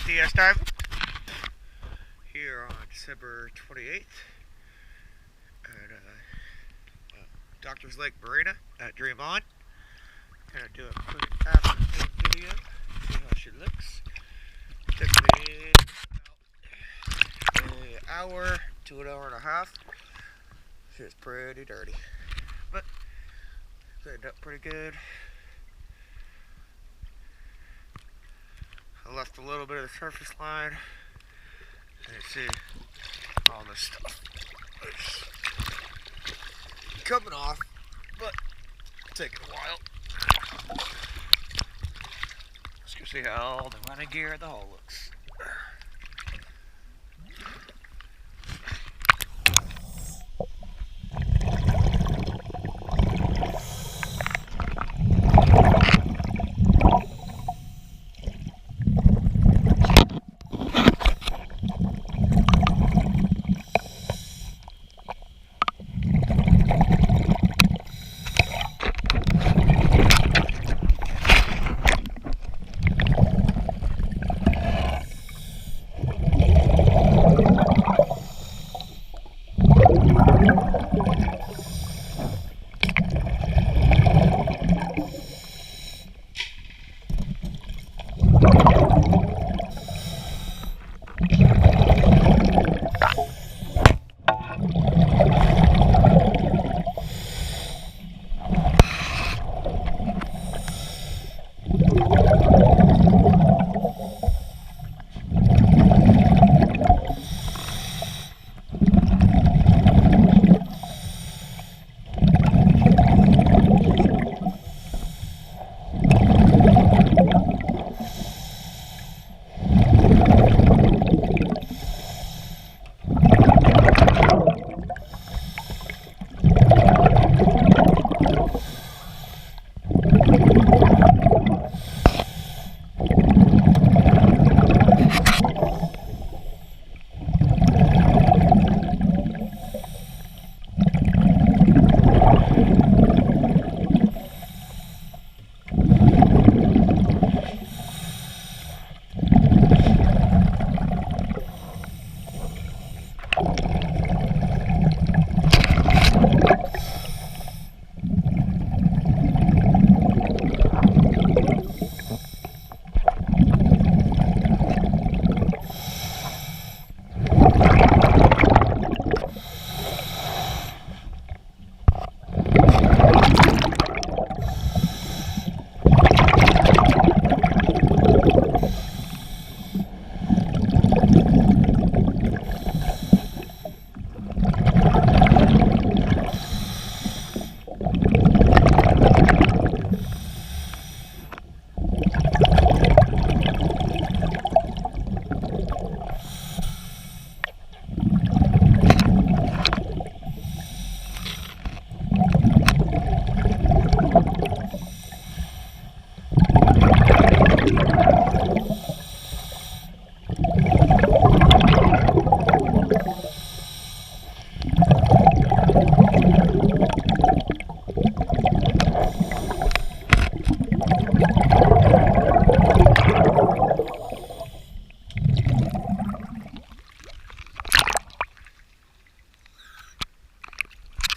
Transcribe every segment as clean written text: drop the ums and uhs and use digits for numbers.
DS time here on December 28th at Doctor's Lake Marina at Dream On. Gonna do a quick after video, see how she looks. Took me about an hour to an hour and a half. She's pretty dirty, but cleaned up pretty good. I left a little bit of the surface line. You see all this stuff is coming off, but taking a while. Let's go see how the running gear in the hull looks.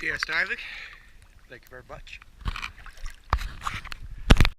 DS diving. Thank you very much.